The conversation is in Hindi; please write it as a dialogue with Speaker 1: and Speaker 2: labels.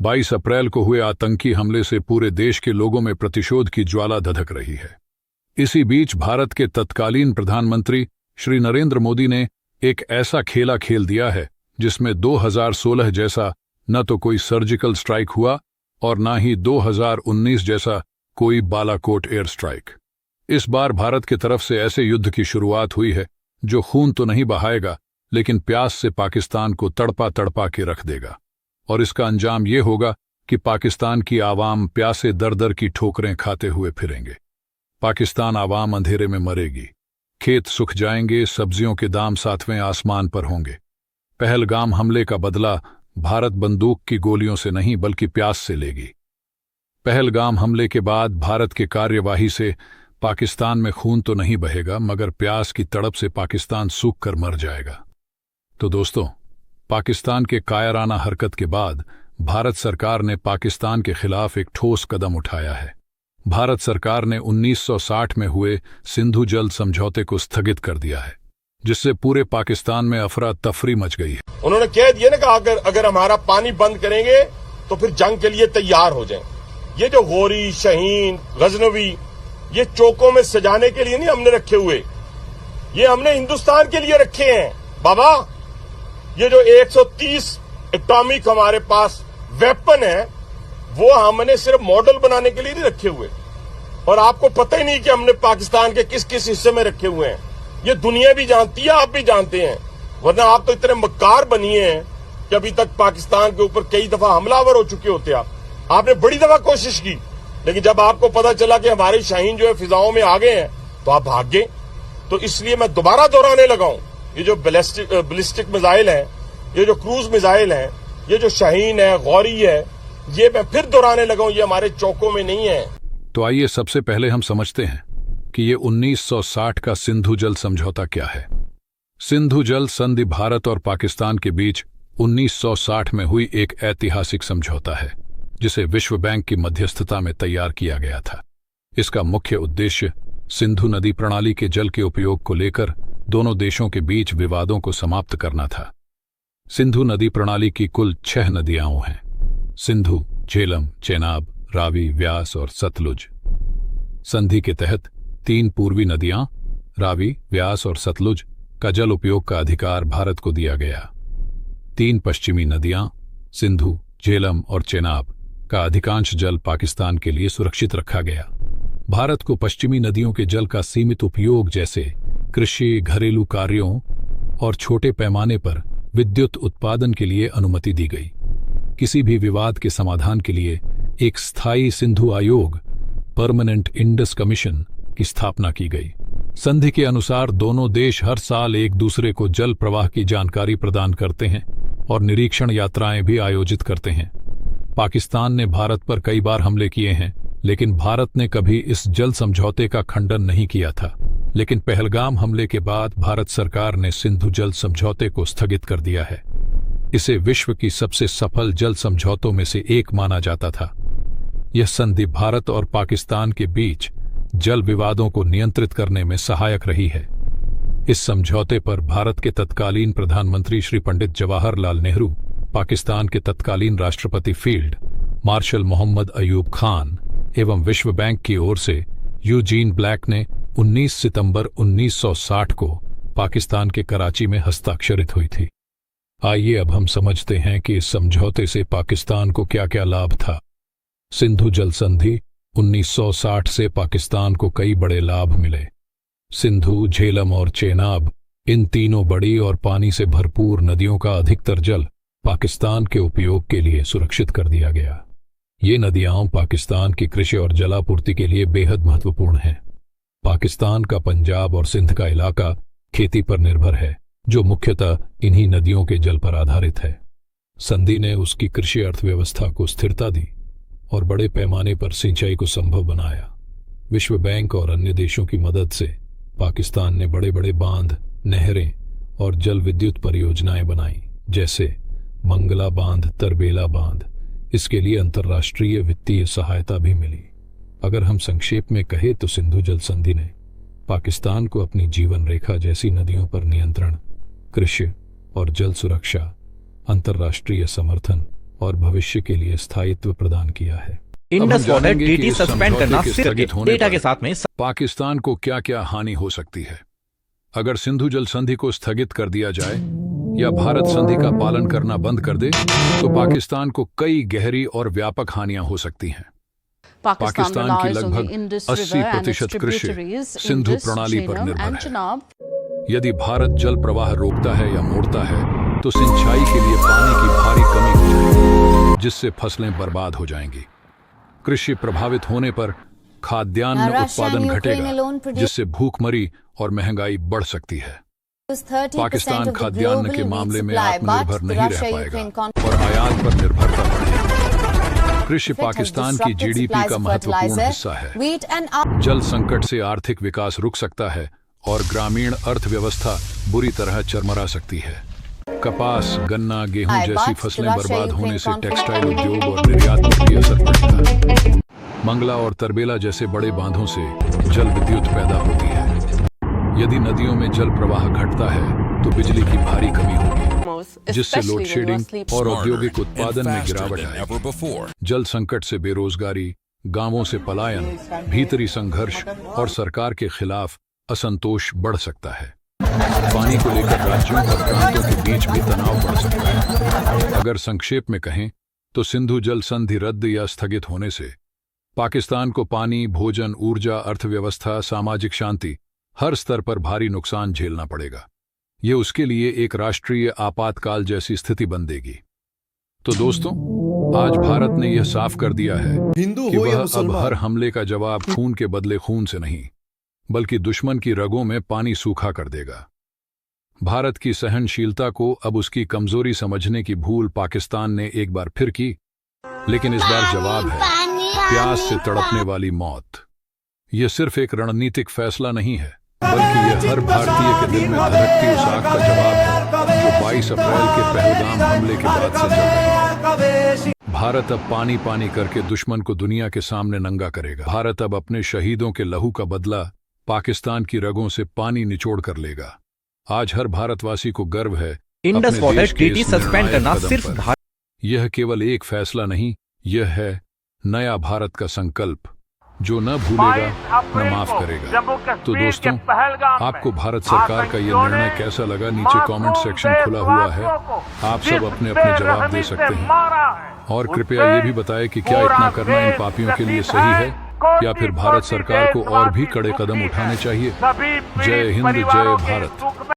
Speaker 1: 22 अप्रैल को हुए आतंकी हमले से पूरे देश के लोगों में प्रतिशोध की ज्वाला धधक रही है। इसी बीच भारत के तत्कालीन प्रधानमंत्री श्री नरेंद्र मोदी ने एक ऐसा खेला खेल दिया है जिसमें 2016 जैसा न तो कोई सर्जिकल स्ट्राइक हुआ और न ही 2019 जैसा कोई बालाकोट एयर स्ट्राइक। इस बार भारत की तरफ से ऐसे युद्ध की शुरुआत हुई है जो खून तो नहीं बहाएगा, लेकिन प्यास से पाकिस्तान को तड़पा तड़पा के रख देगा। और इसका अंजाम ये होगा कि पाकिस्तान की आवाम प्यासे दर दर की ठोकरें खाते हुए फिरेंगे। पाकिस्तान आवाम अंधेरे में मरेगी, खेत सूख जाएंगे, सब्जियों के दाम 7वें आसमान पर होंगे। पहलगाम हमले का बदला भारत बंदूक की गोलियों से नहीं बल्कि प्यास से लेगी। पहलगाम हमले के बाद भारत के कार्यवाही से पाकिस्तान में खून तो नहीं बहेगा, मगर प्यास की तड़प से पाकिस्तान सूख कर मर जाएगा। तो दोस्तों, पाकिस्तान के कायराना हरकत के बाद भारत सरकार ने पाकिस्तान के खिलाफ एक ठोस कदम उठाया है। भारत सरकार ने 1960 में हुए सिंधु जल समझौते को स्थगित कर दिया है, जिससे पूरे पाकिस्तान में अफरा तफरी मच गई है।
Speaker 2: उन्होंने कह दिया ना कि अगर हमारा पानी बंद करेंगे तो फिर जंग के लिए तैयार हो जाएं। ये जो गोरी, शहीन, गजनवी, ये चौकों में सजाने के लिए नहीं हमने रखे हुए, ये हमने हिंदुस्तान के लिए रखे हैं बाबा। ये जो 130 एटॉमिक हमारे पास वेपन है, वो हमने सिर्फ मॉडल बनाने के लिए नहीं रखे हुए। और आपको पता ही नहीं कि हमने पाकिस्तान के किस किस हिस्से में रखे हुए हैं। ये दुनिया भी जानती है, आप भी जानते हैं, वरना आप तो इतने मक्कार बनिए हैं कि अभी तक पाकिस्तान के ऊपर कई दफा हमलावर हो चुके होते। आपने बड़ी दफा कोशिश की, लेकिन जब आपको पता चला कि हमारे शाहीन जो है फिजाओं में आ गए हैं तो आप भाग गए। तो इसलिए मैं दोबारा दोहराने लगा हूं, ये जो बैलिस्टिक मिसाइल है, ये जो क्रूज मिसाइल है, ये जो शाहीन है, गौरी है, ये मैं फिर दोहराने लगा हूं, ये हमारे चौकों में नहीं है।
Speaker 1: तो आइए सबसे पहले हम समझते हैं कि ये 1960 का सिंधु जल समझौता क्या है। सिंधु जल संधि भारत और पाकिस्तान के बीच 1960 में हुई एक ऐतिहासिक समझौता है, जिसे विश्व बैंक की मध्यस्थता में तैयार किया गया था। इसका मुख्य उद्देश्य सिंधु नदी प्रणाली के जल के उपयोग को लेकर दोनों देशों के बीच विवादों को समाप्त करना था। सिंधु नदी प्रणाली की कुल 6 नदियां हैं: सिंधु, झेलम, चेनाब, रावी, व्यास और सतलुज। संधि के तहत 3 पूर्वी नदियां रावी, व्यास और सतलुज का जल उपयोग का अधिकार भारत को दिया गया। 3 पश्चिमी नदियां सिंधु, झेलम और चेनाब का अधिकांश जल पाकिस्तान के लिए सुरक्षित रखा गया। भारत को पश्चिमी नदियों के जल का सीमित उपयोग जैसे कृषि, घरेलू कार्यों और छोटे पैमाने पर विद्युत उत्पादन के लिए अनुमति दी गई। किसी भी विवाद के समाधान के लिए एक स्थायी सिंधु आयोग, परमानेंट इंडस कमीशन की स्थापना की गई। संधि के अनुसार दोनों देश हर साल एक दूसरे को जल प्रवाह की जानकारी प्रदान करते हैं और निरीक्षण यात्राएं भी आयोजित करते हैं। पाकिस्तान ने भारत पर कई बार हमले किए हैं, लेकिन भारत ने कभी इस जल समझौते का खंडन नहीं किया था। लेकिन पहलगाम हमले के बाद भारत सरकार ने सिंधु जल समझौते को स्थगित कर दिया है। इसे विश्व की सबसे सफल जल समझौतों में से एक माना जाता था। यह संधि भारत और पाकिस्तान के बीच जल विवादों को नियंत्रित करने में सहायक रही है। इस समझौते पर भारत के तत्कालीन प्रधानमंत्री श्री पंडित जवाहरलाल नेहरू, पाकिस्तान के तत्कालीन राष्ट्रपति फील्ड मार्शल मोहम्मद अयूब खान एवं विश्व बैंक की ओर से यूजीन ब्लैक ने 19 सितंबर 1960 को पाकिस्तान के कराची में हस्ताक्षरित हुई थी। आइए अब हम समझते हैं कि इस समझौते से पाकिस्तान को क्या क्या लाभ था। सिंधु जल संधि 1960 से पाकिस्तान को कई बड़े लाभ मिले। सिंधु, झेलम और चेनाब, इन तीनों बड़ी और पानी से भरपूर नदियों का अधिकतर जल पाकिस्तान के उपयोग के लिए सुरक्षित कर दिया गया। ये नदियां पाकिस्तान की कृषि और जलापूर्ति के लिए बेहद महत्वपूर्ण हैं। पाकिस्तान का पंजाब और सिंध का इलाका खेती पर निर्भर है, जो मुख्यतः इन्हीं नदियों के जल पर आधारित है। संधि ने उसकी कृषि अर्थव्यवस्था को स्थिरता दी और बड़े पैमाने पर सिंचाई को संभव बनाया। विश्व बैंक और अन्य देशों की मदद से पाकिस्तान ने बड़े बड़े बांध, नहरें और जल विद्युत परियोजनाएं बनाई, जैसे मंगला बांध, तरबेला बांध। इसके लिए अंतर्राष्ट्रीय वित्तीय सहायता भी मिली। अगर हम संक्षेप में कहें तो सिंधु जल संधि ने पाकिस्तान को अपनी जीवन रेखा जैसी नदियों पर नियंत्रण, कृषि और जल सुरक्षा, अंतर्राष्ट्रीय समर्थन और भविष्य के लिए स्थायित्व प्रदान किया है।
Speaker 3: इंडस वाटर
Speaker 1: जानेंगे कि
Speaker 3: ट्रीटी
Speaker 1: इस
Speaker 3: सस्पेंड करना
Speaker 1: समझौते के
Speaker 3: सिर्फ
Speaker 1: स्थगित होने
Speaker 3: डेटा
Speaker 1: पर
Speaker 3: के साथ में
Speaker 1: पाकिस्तान को क्या क्या हानि हो सकती है। अगर सिंधु जल संधि को स्थगित कर दिया जाए या भारत संधि का पालन करना बंद कर दे तो पाकिस्तान को कई गहरी और व्यापक हानियां हो सकती हैं। पाकिस्तान की लगभग 80% कृषि सिंधु प्रणाली पर निर्भर है। यदि भारत जल प्रवाह रोकता है या मोड़ता है तो सिंचाई के लिए पानी की भारी कमी हो जाएगी, जिससे फसलें बर्बाद हो जाएंगी। कृषि प्रभावित होने पर खाद्यान्न उत्पादन घटेगा, जिससे भूखमरी और महंगाई बढ़ सकती है। पाकिस्तान खाद्यान्न के मामले में आत्मनिर्भर नहीं रह पाएगा और आयात पर निर्भरता बढ़ेगी। कृषि पाकिस्तान की जीडीपी का महत्वपूर्ण हिस्सा है। जल संकट से आर्थिक विकास रुक सकता है और ग्रामीण अर्थव्यवस्था बुरी तरह चरमरा सकती है। कपास, गन्ना, गेहूं जैसी फसलें बर्बाद होने से टेक्सटाइल उद्योग और निर्यात पर भी असर पड़ेगा। मंगला और तरबेला जैसे बड़े बांधों से जल विद्युत पैदा होती है। यदि नदियों में जल प्रवाह घटता है तो बिजली की भारी कमी होगी, जिससे लोड शेडिंग और औद्योगिक उत्पादन में गिरावट आएगी। जल संकट से बेरोजगारी, गांवों से पलायन, भीतरी संघर्ष और सरकार के खिलाफ असंतोष बढ़ सकता है। पानी को लेकर राज्यों और प्रांतों के बीच भी तनाव बढ़ सकता है। अगर संक्षेप में कहें तो सिंधु जल संधि रद्द या स्थगित होने से पाकिस्तान को पानी, भोजन, ऊर्जा, अर्थव्यवस्था, सामाजिक शांति हर स्तर पर भारी नुकसान झेलना पड़ेगा। ये उसके लिए एक राष्ट्रीय आपातकाल जैसी स्थिति बन देगी। तो दोस्तों, आज भारत ने यह साफ कर दिया है कि वह अब हर हमले का जवाब खून के बदले खून से नहीं, बल्कि दुश्मन की रगों में पानी सूखा कर देगा। भारत की सहनशीलता को अब उसकी कमजोरी समझने की भूल पाकिस्तान ने एक बार फिर की, लेकिन इस बार जवाब है प्यास से तड़पने वाली मौत। यह सिर्फ एक रणनीतिक फैसला नहीं है, बल्कि यह हर भारतीय के दिल में धड़कती उस आग का जवाब है जो 22 अप्रैल के पहलगाम हमले के बाद से चल रही है। भारत अब पानी पानी करके दुश्मन को दुनिया के सामने नंगा करेगा। भारत अब अपने शहीदों के लहू का बदला पाकिस्तान की रगों से पानी निचोड़ कर लेगा। आज हर भारतवासी को गर्व है
Speaker 3: इंडस वाटर ट्रीटी सस्पेंड करना सिर्फ
Speaker 1: यह केवल एक फैसला नहीं, यह है नया भारत का संकल्प जो न भूलेगा न माफ करेगा। तो दोस्तों, आपको भारत सरकार का यह निर्णय कैसा लगा? नीचे कमेंट सेक्शन खुला हुआ है, आप सब अपने अपने जवाब दे सकते हैं। और कृपया ये भी बताएं कि क्या इतना करना इन पापियों के लिए सही है या फिर भारत सरकार को और भी कड़े कदम उठाने चाहिए। जय हिंद, जय भारत।